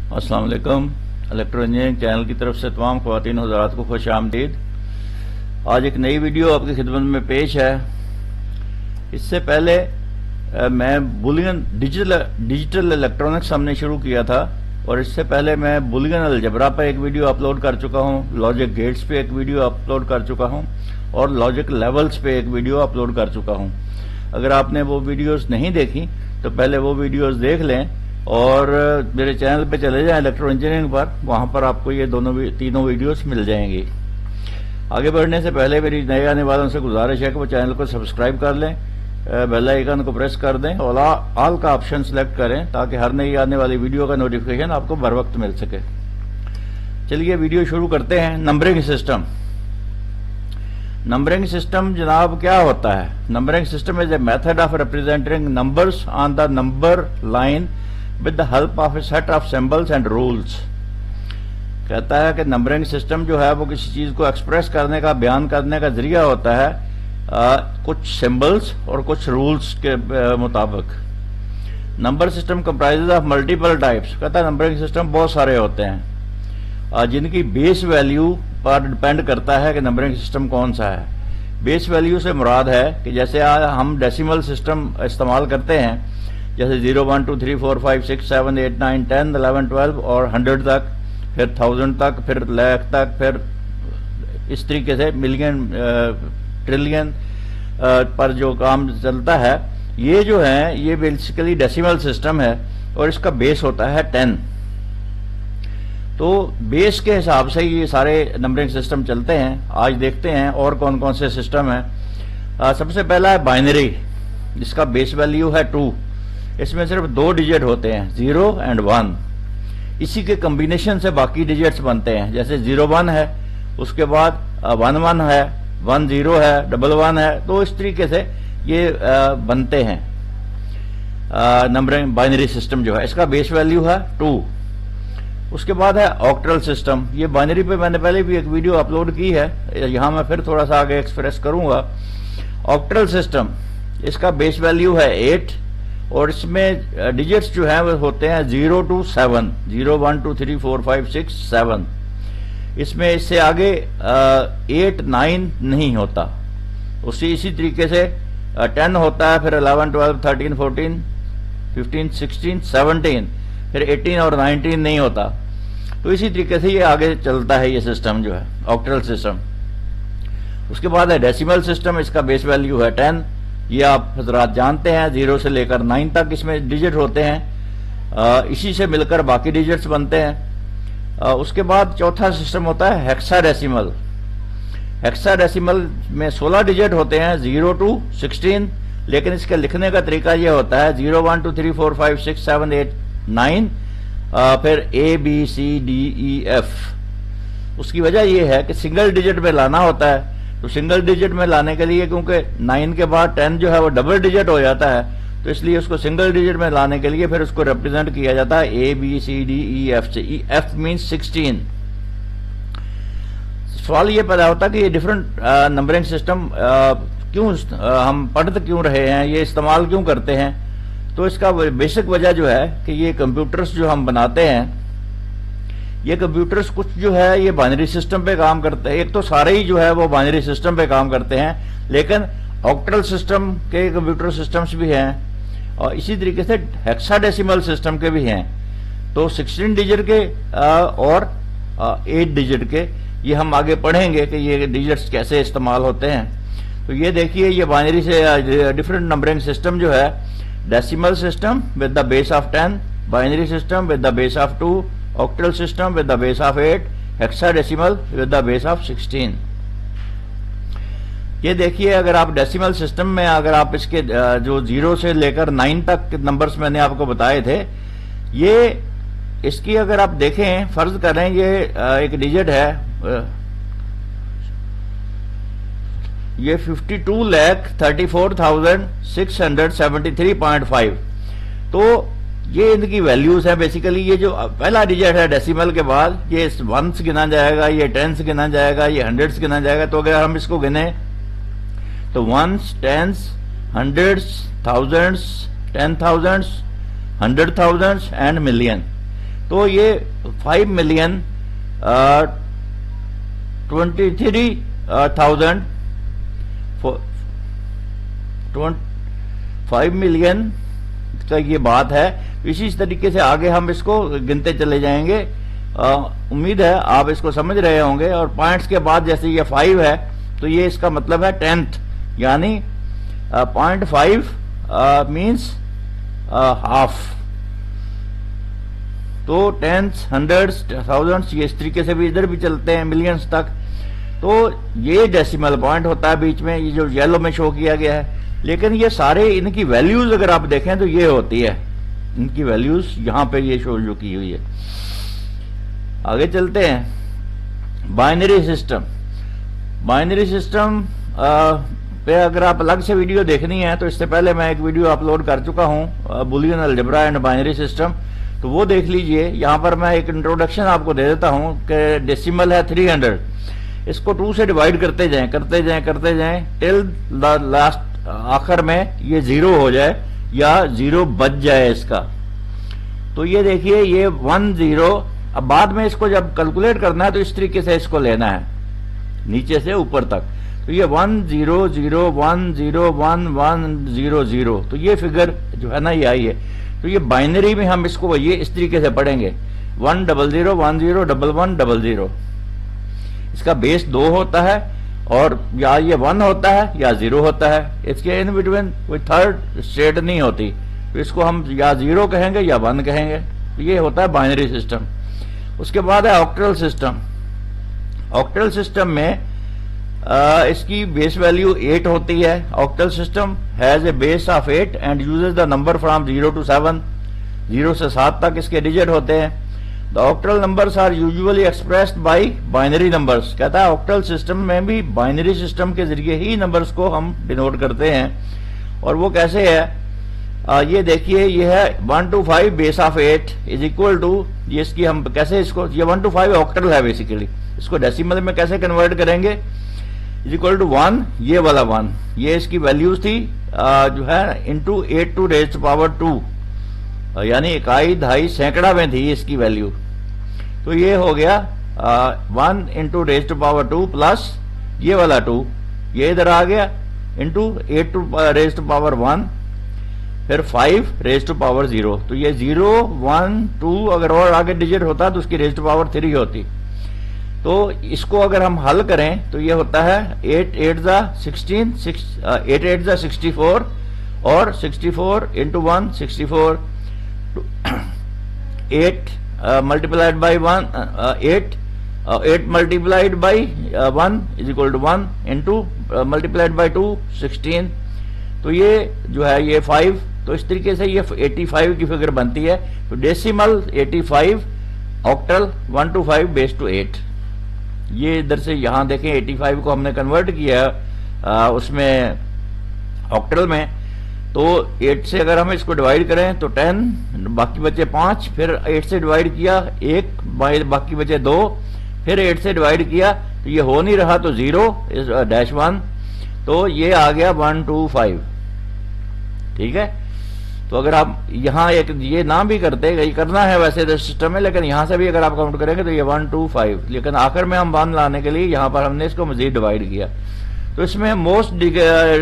अस्सलाम वालेकुम। Electro engineering channel की तरफ से तमाम ख्वातीन हज़रात को खुश आमदीद। आज एक नई वीडियो आपकी खिदमत में पेश है। इससे पहले मैं बुलियन डिजिटल इलेक्ट्रॉनिक्स हमने शुरू किया था और इससे पहले मैं बुलियन अलजबरा पर एक वीडियो अपलोड कर चुका हूँ, लॉजिक गेट्स पे एक वीडियो अपलोड कर चुका हूँ और लॉजिक लेवल्स पे एक वीडियो अपलोड कर चुका हूँ। अगर आपने वो वीडियोस नहीं देखी तो पहले वो वीडियोस देख लें और मेरे चैनल पे चले जाएं इलेक्ट्रो इंजीनियरिंग पर, वहां पर आपको ये तीनों वीडियोस मिल जाएंगी। आगे बढ़ने से पहले मेरी नए आने वालों से गुजारिश है कि वो चैनल को सब्सक्राइब कर लें, बेल आइकन को प्रेस कर दें और ऑल का ऑप्शन सेलेक्ट करें ताकि हर नई आने वाली वीडियो का नोटिफिकेशन आपको बर वक्त मिल सके। चलिए वीडियो शुरू करते हैं। नंबरिंग सिस्टम जनाब क्या होता है? Numbering system is a method of representing numbers on the number line with the help of a set of symbols and rules। कहता है कि नंबरिंग सिस्टम जो है वो किसी चीज को एक्सप्रेस करने का, बयान करने का जरिया होता है कुछ सिंबल्स और कुछ रूल्स के मुताबिक। Number system comprises of multiple types. कहता है नंबरिंग सिस्टम बहुत सारे होते हैं जिनकी बेस वैल्यू पर डिपेंड करता है कि नंबरिंग सिस्टम कौन सा है। बेस वैल्यू से मुराद है कि जैसे हम डेसिमल सिस्टम इस्तेमाल करते हैं, जैसे 0 1 2 3 4 5 6 7 8 9 10 11 12 और 100 तक, फिर 1000 तक, फिर लाख तक, फिर इस तरीके से मिलियन, ट्रिलियन पर जो काम चलता है, ये जो है ये बेसिकली डेसिमल सिस्टम है और इसका बेस होता है 10। तो बेस के हिसाब से ये सारे नंबरिंग सिस्टम चलते हैं। आज देखते हैं और कौन कौन से सिस्टम है। सबसे पहला है बाइनरी, जिसका बेस वैल्यू है 2। इसमें सिर्फ 2 डिजिट होते हैं, 0 और 1। इसी के कॉम्बिनेशन से बाकी डिजिट्स बनते हैं। जैसे 0 1 है, उसके बाद 1 1 है, 1 0 है, 1 1 है। तो इस तरीके से ये बनते हैं नंबरिंग बाइनरी सिस्टम जो है। इसका बेस वैल्यू है 2। उसके बाद है ऑक्टल सिस्टम। ये बाइनरी पे मैंने पहले भी एक वीडियो अपलोड की है, यहां मैं फिर थोड़ा सा आगे एक्सप्रेस करूंगा। ऑक्टल सिस्टम, इसका बेस वैल्यू है 8 और इसमें डिजिट्स जो हैं वो होते हैं 0 to 7, 0 1 2 3 4 5 6 7। इसमें इससे आगे 8 9 नहीं होता। इसी तरीके से 10 होता है, फिर 11 12 13 14 15 16 17, फिर 18 और 19 नहीं होता। तो इसी तरीके से ये आगे चलता है ये सिस्टम जो है ऑक्टल सिस्टम। उसके बाद है डेसिमल सिस्टम। इसका बेस वैल्यू है 10। ये आप हजरात जानते हैं 0 से लेकर 9 तक इसमें डिजिट होते हैं। इसी से मिलकर बाकी डिजिट्स बनते हैं। उसके बाद चौथा सिस्टम होता है हेक्साडेसिमल। हेक्साडेसिमल में 16 डिजिट होते हैं, 0 to 16, लेकिन इसके लिखने का तरीका यह होता है 0 1 2 3 4 5 6 7 8 9, फिर ABCDEF। उसकी वजह यह है कि सिंगल डिजिट में लाना होता है। तो सिंगल डिजिट में लाने के लिए, क्योंकि 9 के बाद 10 जो है वो डबल डिजिट हो जाता है, तो इसलिए उसको सिंगल डिजिट में लाने के लिए फिर उसको रिप्रेजेंट किया जाता है ABCDEF से। F means 16। सवाल ये पैदा होता है कि ये डिफरेंट नंबरिंग सिस्टम क्यों हम पढ़ते क्यों रहे हैं, ये इस्तेमाल क्यों करते हैं? तो इसका बेसिक वजह जो है कि ये कंप्यूटर्स जो हम बनाते हैं, ये कंप्यूटर्स कुछ जो है ये बाइनरी सिस्टम पे काम करते हैं। एक तो सारे ही जो है वो बाइनरी सिस्टम पे काम करते हैं, लेकिन ऑक्टल सिस्टम के कंप्यूटर सिस्टम्स भी हैं और इसी तरीके से हेक्साडेसिमल सिस्टम के भी हैं। तो 16 डिजिट के और 8 डिजिट के ये हम आगे पढ़ेंगे कि ये डिजिट्स कैसे इस्तेमाल होते हैं। तो ये देखिए, ये बाइनरी से डिफरेंट नंबरिंग सिस्टम जो है, decimal system with the base of 10, binary system with the base of 2, octal system with the base of 8, hexadecimal with the base of 16। ये देखिए, अगर आप डेसिमल सिस्टम में अगर आप इसके जो 0 से लेकर 9 तक नंबर्स मैंने आपको बताए थे, ये इसकी अगर आप देखें, फर्ज करें ये एक डिजिट है, ये 52,34,673.5। तो ये इनकी वैल्यूज है। बेसिकली ये जो पहला डिजिट है डेसिमल के बाद, ये 1s गिना जाएगा, ये 10s गिना जाएगा, ये 100s गिना जाएगा। तो अगर हम इसको गिने तो 1s 10s 100s 1000s 10,000s 100,000s and million. तो ये 5 मिलियन का ये बात है। इसी तरीके से आगे हम इसको गिनते चले जाएंगे। उम्मीद है आप इसको समझ रहे होंगे। और पॉइंट्स के बाद जैसे ये 5 है तो ये इसका मतलब है 10th, यानी 0.5 मीन्स हाफ। तो 10s, 100s, 1000s ये इस तरीके से भी इधर भी चलते हैं मिलियंस तक। तो ये डेसिमल पॉइंट होता है बीच में, ये जो येलो में शो किया गया है। लेकिन ये सारे इनकी वैल्यूज अगर आप देखें तो ये होती है, इनकी वैल्यूज यहां पे ये शो जो की हुई है। आगे चलते हैं। Binary system. बाइनरी सिस्टम पे अगर आप अलग से वीडियो देखनी है तो इससे पहले मैं एक वीडियो अपलोड कर चुका हूं, Boolean algebra and binary system, तो वो देख लीजिए। यहां पर मैं एक इंट्रोडक्शन आपको दे देता हूं कि डेसिमल है 300, इसको 2 से डिवाइड करते जाएं टिल द लास्ट, आखिर में ये 0 हो जाए या 0 बच जाए इसका। तो ये देखिए ये 10। अब बाद में इसको जब कैलकुलेट करना है तो इस तरीके से इसको लेना है नीचे से ऊपर तक। तो ये 100101100, तो ये फिगर जो है ना ये आई है। तो ये बाइनरी में हम इसको ये इस तरीके से पढ़ेंगे 100101100। इसका बेस 2 होता है और या ये 1 होता है या 0 होता है। इसके इन बिटवीन कोई थर्ड स्टेट नहीं होती। तो इसको हम या 0 कहेंगे या 1 कहेंगे। तो ये होता है बाइनरी सिस्टम। उसके बाद है ऑक्टल सिस्टम। ऑक्टल सिस्टम में इसकी बेस वैल्यू 8 होती है। Octal system has a base of 8 and uses the number from 0 to 7। 0 से 7 तक इसके डिजिट होते हैं। The octal numbers are usually expressed by binary numbers. कहता है ऑक्टल सिस्टम में भी बाइनरी सिस्टम के जरिए ही नंबर्स को हम डिनोट करते हैं। और वो कैसे है, ये देखिए ये है 1 to 5 base of 8 is equal to, ये इसकी हम कैसे इसको, ये 1 to 5 ऑक्टल है बेसिकली। इसको डेसिमल में कैसे कन्वर्ट करेंगे, इज इक्वल टू 1, ये वाला 1, ये इसकी वैल्यूज थी जो है इंटू 8 to raised power 2, यानी इकाई दहाई सैकड़ा में थी इसकी वैल्यू। तो ये हो गया 1 इंटू रेस्ट पावर 2 प्लस ये वाला 2, ये इधर आ गया इंटू 8 टू रेस्ट पावर 1, फिर 5 रेस्ट पावर 0। तो ये 0 1 2 अगर और आगे डिजिट होता तो उसकी रेस्ट पावर 3 होती। तो इसको अगर हम हल करें तो ये होता है 8 8 जा 16, 8 8 जा 64 और 64 into 1 64, 8 multiplied by 1 8 multiplied by 1 is equal to 1 into multiplied by 2 16। तो ये जो है ये 5, तो इस तरीके से ये 85 की फिगर बनती है। तो decimal 85, octal 1 to 5 base to 8। ये इधर से यहां देखें 85 को हमने कन्वर्ट किया उसमें ऑक्टल में। तो 8 से अगर हम इसको डिवाइड करें तो 10, बाकी बचे 5, फिर 8 से डिवाइड किया 1, बाकी बचे 2, फिर 8 से डिवाइड किया तो ये हो नहीं रहा तो 0 डैश 1, तो ये आ गया 1 2 5। ठीक है, तो अगर आप यहाँ एक ये ना भी करते, ये करना है वैसे तो सिस्टम में, लेकिन यहां से भी अगर आप काउंट करेंगे तो ये 1 2 5, लेकिन आखिर में हम 1 लाने के लिए यहां पर हमने इसको मजीद डिवाइड किया। तो इसमें मोस्ट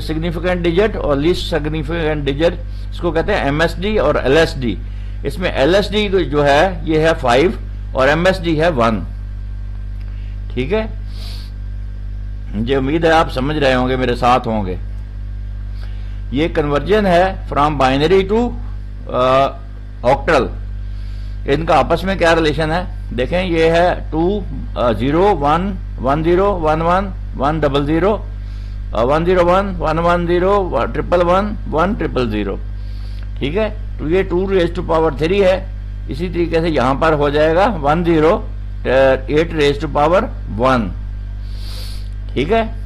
सिग्निफिकेंट डिजिट और लीस्ट सिग्निफिकेंट डिजिट, इसको कहते हैं एमएसडी और एलएसडी। इसमें एलएसडी जो है ये है 5 और एमएसडी है 1। ठीक है, मुझे उम्मीद है आप समझ रहे होंगे, मेरे साथ होंगे। ये कन्वर्जन है फ्रॉम बाइनरी टू ऑक्टल। इनका आपस में क्या रिलेशन है देखें, ये है 2 0 1 1 0 1 1 1 0 0 1 0 1 1 1 0 1 1 1 1 0 0। ठीक है, तो ये 2 रेज टू पावर 3 है। इसी तरीके से यहां पर हो जाएगा 1 0 8 रेज टू पावर 1। ठीक है,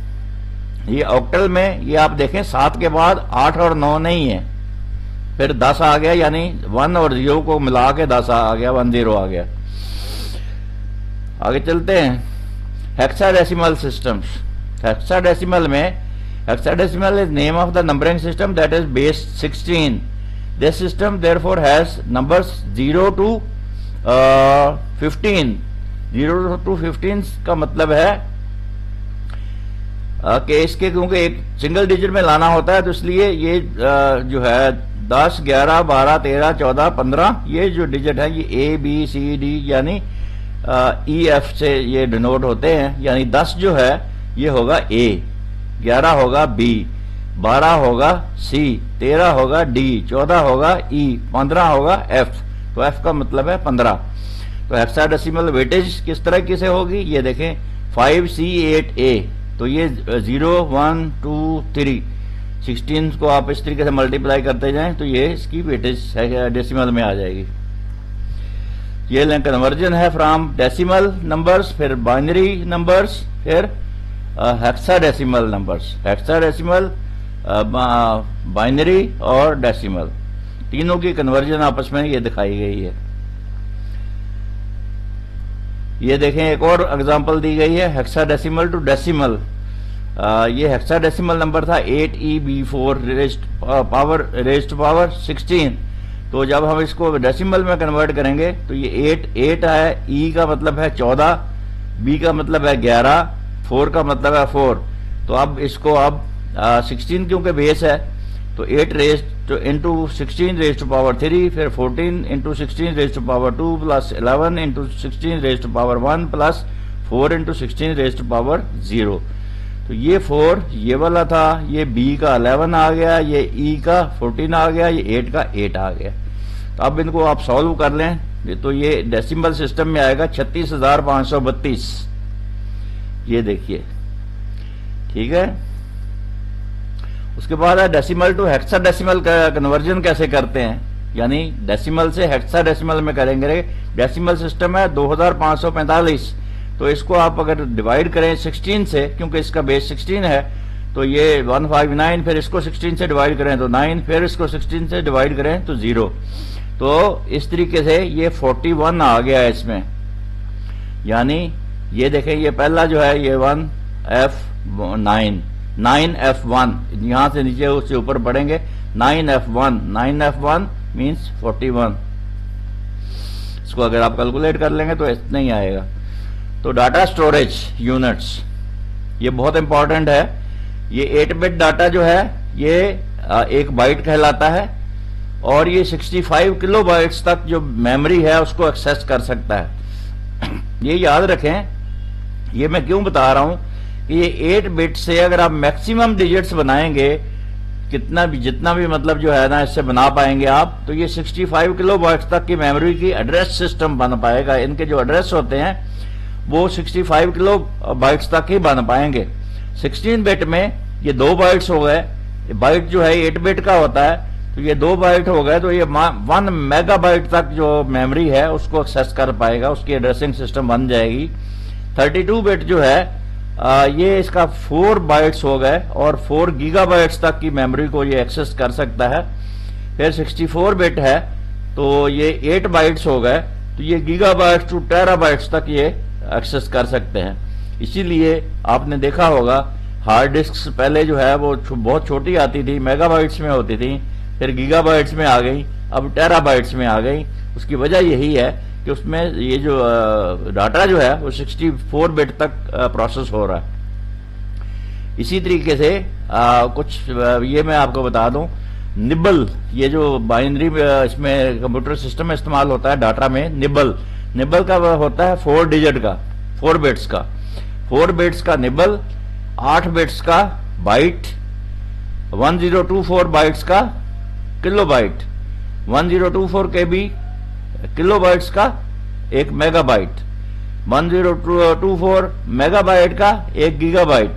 ये ऑक्टल में ये आप देखें 7 के बाद 8 और 9 नहीं है, फिर 10 आ गया, यानी 1 और 0 को मिला के 10 आ गया, 1 0 आ गया। आगे चलते हैं। Hexadecimal systems. हेक्साडेसिमल में, hexadecimal is name of the numbering system that is base 16। This system therefore has numbers 0 to 15, 0 to 15 का मतलब है कि इसके क्योंकि एक सिंगल डिजिट में लाना होता है, तो इसलिए ये जो है 10, 11, 12, 13, 14, 15 ये जो डिजिट है ये ए बी सी डी यानी ई एफ से ये डिनोट होते हैं। यानी 10 जो है ये होगा ए, 11 होगा बी, 12 होगा सी, 13 होगा डी, 14 होगा ई, 15 होगा एफ। तो एफ का मतलब है 15। तो हेक्साडेसिमल वेटेज किस तरह की से होगी ये देखें, 5C8A, तो ये 0, 1, 2, 3, 16 को आप इस तरीके से मल्टीप्लाई करते जाएं तो ये इसकी वेटेज डेसिमल में आ जाएगी। ये कन्वर्जन है फ्रॉम डेसिमल नंबर्स, फिर बाइनरी नंबर्स, फिर हेक्साडेसिमल नंबर्स, हेक्साडेसिमल, बाइनरी और डेसिमल, तीनों की कन्वर्जन आपस में ये दिखाई गई है। ये देखें एक और एग्जांपल दी गई है, हेक्साडेसिमल टू डेसिमल। ये हेक्साडेसिमल नंबर था 8EB4 रेज्ड पावर 16। तो जब हम इसको डेसिमल में कन्वर्ट करेंगे तो ये 8 है, ई का मतलब है 14, बी का मतलब है 11, 4 का मतलब है 4। तो अब इसको अब 16 क्योंकि बेस है तो 8 रेज्ड इंटू 16 रेज्ड पावर 3, फिर 14 into 16 raised power 2 plus 11 into 16 raised power 1 plus 4 into 16 raised power 0। तो ये 4 ये वाला था, ये बी का 11 आ गया, ये ई का 14 आ गया, ये 8 का 8 आ गया। तो अब इनको आप सॉल्व कर लें तो ये डेसिमल सिस्टम में आएगा 36,532। ये देखिए, ठीक है। उसके बाद है डेसिमल टू हेक्साडेसिमल का कन्वर्जन कैसे करते हैं, यानी डेसिमल से हेक्साडेसिमल में करेंगे। डेसिमल सिस्टम है 2545, तो इसको आप अगर डिवाइड करें 16 से, क्योंकि इसका बेस 16 है, तो ये 159, फिर इसको 16 से डिवाइड करें तो 9, फिर इसको 16 से डिवाइड करें तो 0। तो इस तरीके से ये 41 आ गया है इसमें। यानी ये देखें, ये पहला जो है ये 1F9, 9F1, यहां से नीचे उससे ऊपर बढ़ेंगे 9F1, 9F1 मीन्स 41। इसको अगर आप कैलकुलेट कर लेंगे तो इतना ही आएगा। तो डाटा स्टोरेज यूनिट्स ये बहुत इंपॉर्टेंट है। ये 8 बिट डाटा जो है ये 1 बाइट कहलाता है, और ये 65 किलो बाइट्स तक जो मेमोरी है उसको एक्सेस कर सकता है। ये याद रखें, ये मैं क्यों बता रहा हूं कि ये 8 बिट से अगर आप मैक्सिमम डिजिट्स बनाएंगे, कितना भी जितना भी मतलब जो है ना इससे बना पाएंगे आप, तो ये 65 किलो बाइट्स तक की मेमोरी की एड्रेस सिस्टम बन पाएगा। इनके जो एड्रेस होते हैं वो 65 किलो बाइट्स तक ही बन पाएंगे। 16 बिट में ये 2 बाइट्स हो गए, बाइट जो है 8 बिट का होता है, तो ये 2 बाइट हो गए, तो ये 1 मेगाबाइट तक जो मेमोरी है उसको एक्सेस कर पाएगा, उसकी एड्रेसिंग सिस्टम बन जाएगी। 32 बिट जो है ये इसका 4 बाइट्स हो गए, और 4 गीगाबाइट्स तक की मेमोरी को ये एक्सेस कर सकता है। फिर 64 बिट है तो ये 8 बाइट्स हो गए, तो ये गीगाबाइट्स टू टेराबाइट्स तक ये एक्सेस कर सकते हैं। इसीलिए आपने देखा होगा हार्ड डिस्क पहले जो है वो बहुत छोटी आती थी, मेगाबाइट्स में होती थी, फिर गीगाबाइट्स में आ गई, अब टेराबाइट्स में आ गई। उसकी वजह यही है कि उसमें ये जो डाटा जो है वो 64 बिट तक प्रोसेस हो रहा है। इसी तरीके से कुछ ये मैं आपको बता दूं, निबल, ये जो बाइनरी इसमें कंप्यूटर सिस्टम में इस्तेमाल होता है डाटा में, निबल का होता है 4 डिजिट का, 4 बिट्स का, 4 बिट्स का निबल, 8 बिट्स का बाइट, 1024 बाइट्स का किलोबाइट, 1024 KB किलोबाइट्स का 1 मेगाबाइट, 1024 मेगाबाइट का 1 गीगाबाइट।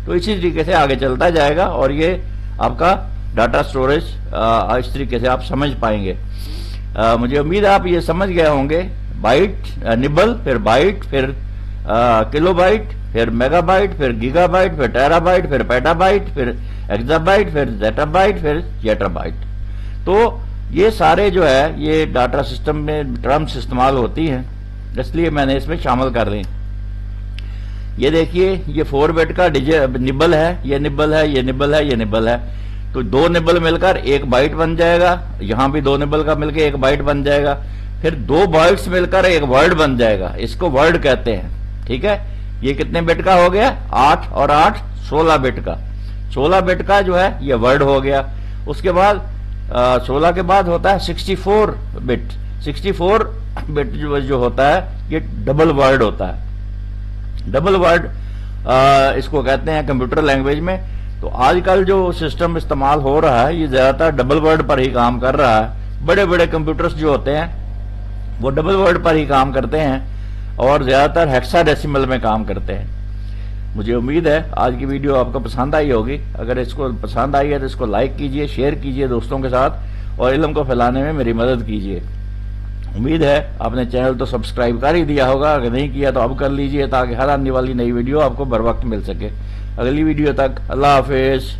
तो इसी तरीके से आगे चलता जाएगा, और ये आपका डाटा स्टोरेज इस तरीके से आप समझ पाएंगे। मुझे उम्मीद है आप ये समझ गए होंगे। बाइट, निबल, फिर बाइट, फिर किलोबाइट, फिर मेगाबाइट, फिर गीगाबाइट, फिर टेराबाइट, फिर पेटाबाइट, फिर एक्साबाइट, फिर जेटाबाइट, फिर जेटाबाइट। तो ये सारे जो है ये डाटा सिस्टम में टर्म्स इस्तेमाल होती हैं, इसलिए मैंने इसमें शामिल कर दी। ये देखिए, ये 4 बिट का निबल है, ये निबल है, ये निबल है, ये निबल है। तो 2 निबल मिलकर 1 बाइट बन जाएगा, यहां भी 2 निबल का मिलकर 1 बाइट बन जाएगा। फिर 2 बाइट्स मिलकर एक वर्ड बन जाएगा, इसको वर्ड कहते हैं। ठीक है, ये कितने बिट का हो गया? 8 और 8 16 बिट का। 16 बिट का जो है ये वर्ड हो गया। उसके बाद 16 के बाद होता है 64 बिट। 64 बिट जो होता है ये डबल वर्ड होता है। डबल वर्ड इसको कहते हैं कंप्यूटर लैंग्वेज में। तो आजकल जो सिस्टम इस्तेमाल हो रहा है ये ज्यादातर डबल वर्ड पर ही काम कर रहा है। बड़े बड़े कंप्यूटर्स जो होते हैं वो डबल वर्ड पर ही काम करते हैं और ज्यादातर हेक्साडेसिमल में काम करते हैं। मुझे उम्मीद है आज की वीडियो आपको पसंद आई होगी। अगर इसको पसंद आई है तो इसको लाइक कीजिए, शेयर कीजिए दोस्तों के साथ और इल्म को फैलाने में मेरी मदद कीजिए। उम्मीद है आपने चैनल तो सब्सक्राइब कर ही दिया होगा, अगर नहीं किया तो अब कर लीजिए ताकि हर आने वाली नई वीडियो आपको बर वक्त मिल सके। अगली वीडियो तक अल्लाह हाफिज।